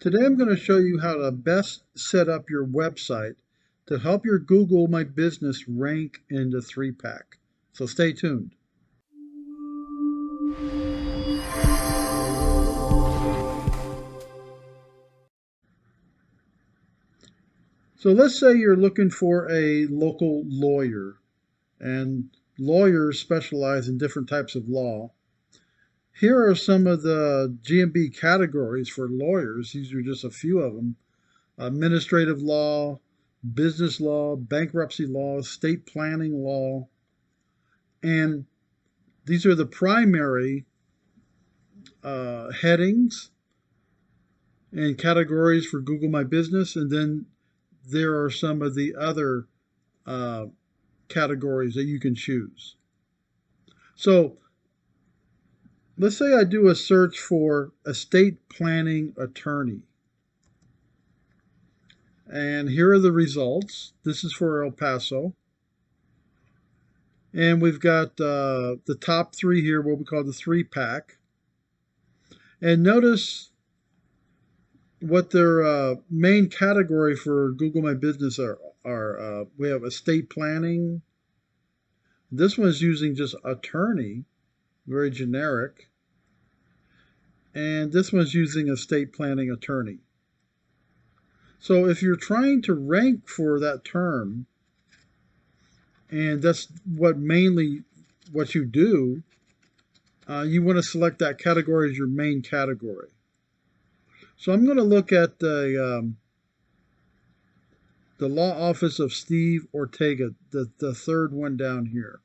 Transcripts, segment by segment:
Today I'm going to show you how to best set up your website to help your Google My Business rank in the 3-pack. So stay tuned. So let's say you're looking for a local lawyer, and lawyers specialize in different types of law. Here are some of the GMB categories for lawyers. These are just a few of them. Administrative law, business law, bankruptcy law, estate planning law, and these are the primary headings and categories for Google My Business, and then there are some of the other categories that you can choose. So let's say I do a search for estate planning attorney. And here are the results. This is for El Paso. And we've got the top three here, what we call the 3-pack. And notice what their main category for Google My Business are. We have estate planning. This one's using just attorney, very generic. And this one's using estate planning attorney. So if you're trying to rank for that term, and that's mainly what you do, you want to select that category as your main category. So I'm going to look at the law office of Steve Ortega, the third one down here.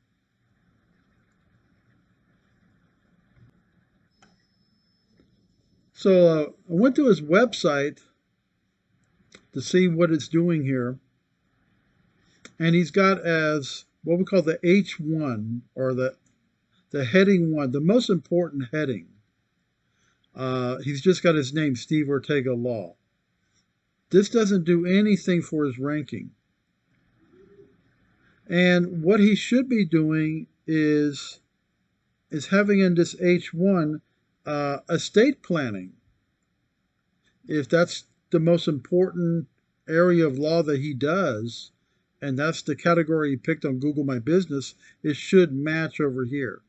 So I went to his website to see what it's doing here. And he's got as what we call the H1, or the heading 1, the most important heading. He's just got his name, Steve Ortega Law. This doesn't do anything for his ranking. And what he should be doing is having in this H1 estate planning. If that's the most important area of law that he does, and that's the category he picked on Google My Business, it should match over here.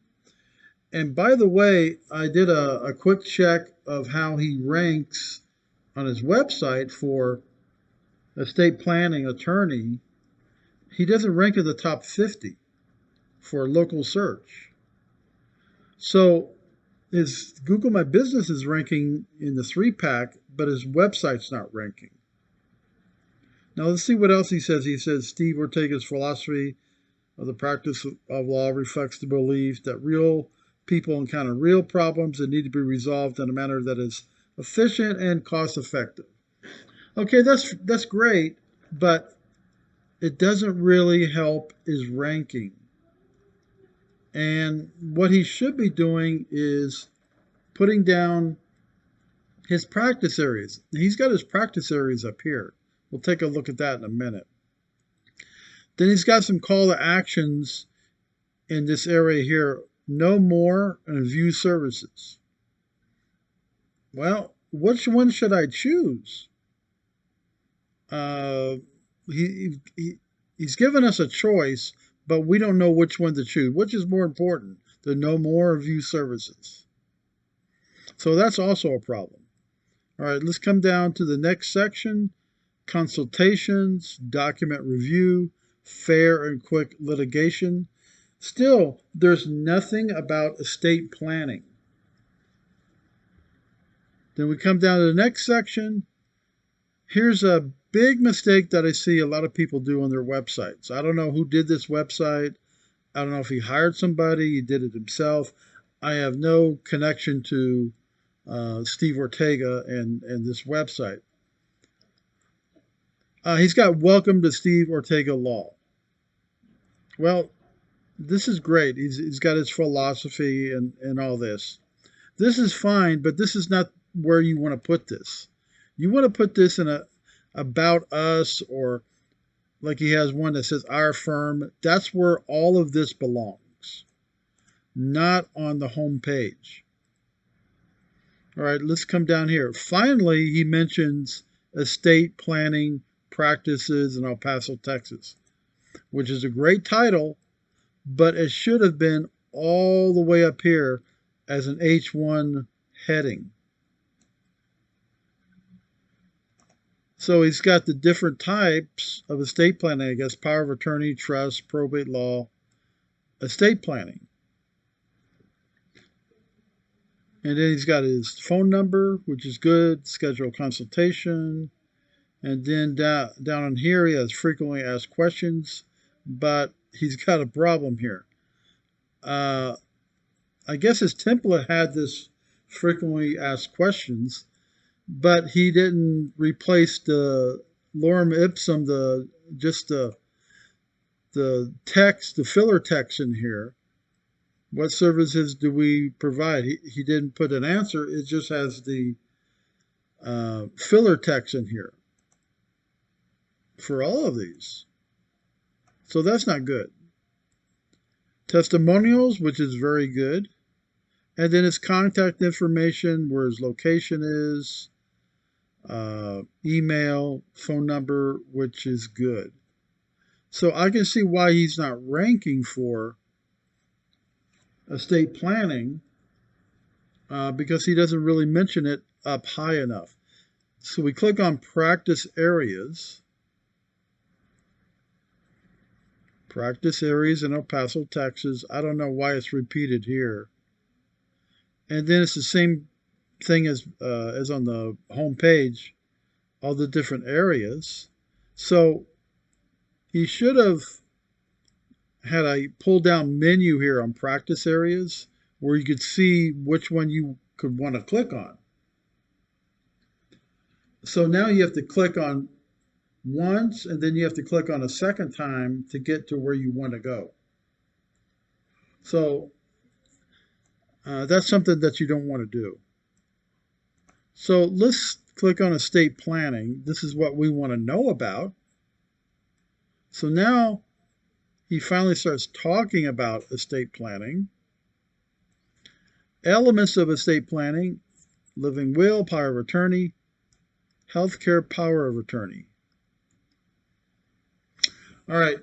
And by the way, I did a quick check of how he ranks on his website for estate planning attorney. He doesn't rank in the top 50 for local search. So his Google My Business is ranking in the 3-pack, but his website's not ranking. Now let's see what else he says. He says Steve Ortega's philosophy of the practice of law reflects the belief that real people encounter real problems that need to be resolved in a manner that is efficient and cost-effective. Okay, that's great, but it doesn't really help his ranking. And what he should be doing is putting down his practice areas. He's got his practice areas up here. We'll take a look at that in a minute. Then he's got some call to actions in this area here. Know more and view services. Well, which one should I choose? He's given us a choice, but we don't know which one to choose. Which is more important, the know more or view services? So that's also a problem. All right, let's come down to the next section. Consultations, document review, fair and quick litigation. Still, there's nothing about estate planning. Then we come down to the next section. Here's a big mistake that I see a lot of people do on their websites. I don't know who did this website. I don't know if he hired somebody, he did it himself. I have no connection to Steve Ortega and this website. He's got welcome to Steve Ortega Law. Well, this is great. He's got his philosophy and all this. This is fine, but this is not where you want to put this. You want to put this in a about us, or like he has one that says our firm. That's where all of this belongs, not on the home page. All right, let's come down here. Finally, he mentions estate planning practices in El Paso, Texas, which is a great title, but it should have been all the way up here as an H1 heading. So he's got the different types of estate planning, I guess, power of attorney, trust, probate law, estate planning. And then he's got his phone number, which is good, schedule a consultation. And then down in here, he has frequently asked questions, but he's got a problem here. I guess his template had this frequently asked questions, but he didn't replace the lorem ipsum, the text, the filler text in here. What services do we provide? He didn't put an answer. It just has the filler text in here for all of these. So that's not good. Testimonials, which is very good. And then his contact information, where his location is, email, phone number, which is good. So I can see why he's not ranking for estate planning because he doesn't really mention it up high enough. So we click on practice areas. Practice areas in El Paso, Texas. I don't know why it's repeated here. And then it's the same thing as on the home page, all the different areas. So he should have had a pull down menu here on practice areas where you could see which one you could want to click on. So now you have to click on once and then you have to click on a second time to get to where you want to go. So that's something that you don't want to do. So let's click on estate planning. This is what we want to know about. So now he finally starts talking about estate planning. Elements of estate planning: living will, power of attorney, healthcare power of attorney. All right.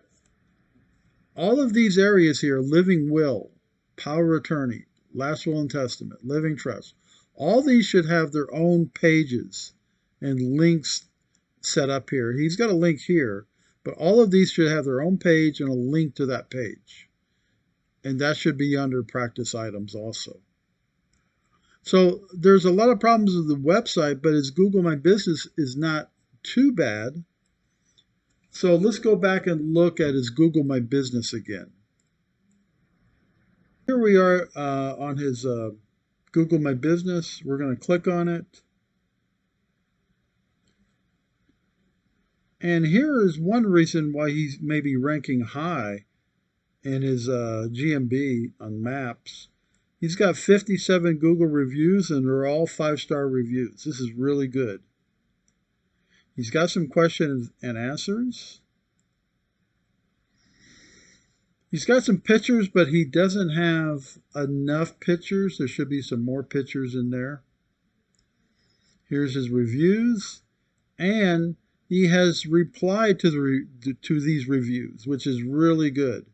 All of these areas here: living will, power of attorney, last will and testament, living trust. All these should have their own pages and links set up here. He's got a link here, but all of these should have their own page and a link to that page. And that should be under practice items also. So there's a lot of problems with the website, but his Google My Business is not too bad. So let's go back and look at his Google My Business again. Here we are on his Google My Business. We're going to click on it. And here is one reason why he's maybe ranking high in his GMB on maps. He's got 57 Google reviews, and they're all 5-star reviews. This is really good. He's got some questions and answers. He's got some pictures, but he doesn't have enough pictures. There should be some more pictures in there. Here's his reviews, and he has replied to these reviews, which is really good.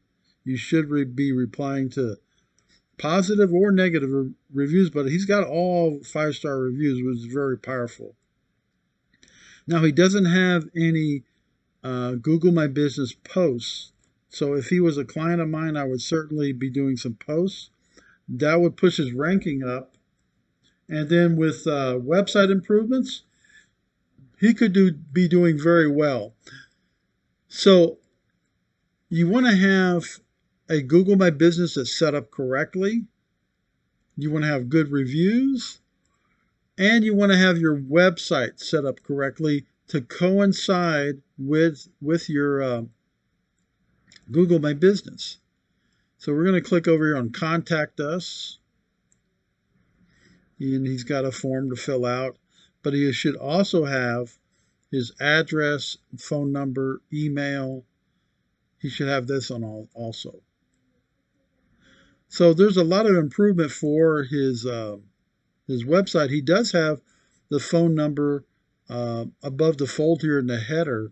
You should be replying to positive or negative reviews, but he's got all 5-star reviews, which is very powerful. Now, he doesn't have any Google My Business posts. So if he was a client of mine, I would certainly be doing some posts. That would push his ranking up. And then with website improvements, he could be doing very well. So you want to have a Google My Business that's set up correctly. You want to have good reviews. And you want to have your website set up correctly to coincide with your Google My Business. So we're going to click over here on Contact Us. And he's got a form to fill out. But he should also have his address, phone number, email. He should have this on also. So there's a lot of improvement for his his website, he does have the phone number above the fold here in the header,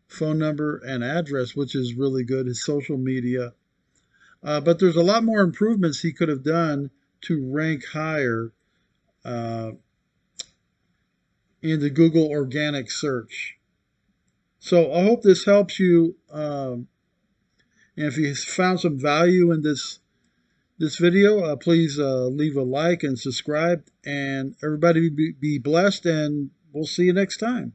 phone number and address, which is really good. His social media. But there's a lot more improvements he could have done to rank higher in the Google organic search. So I hope this helps you. And if you found some value in this video, please leave a like and subscribe. And everybody be blessed, and we'll see you next time.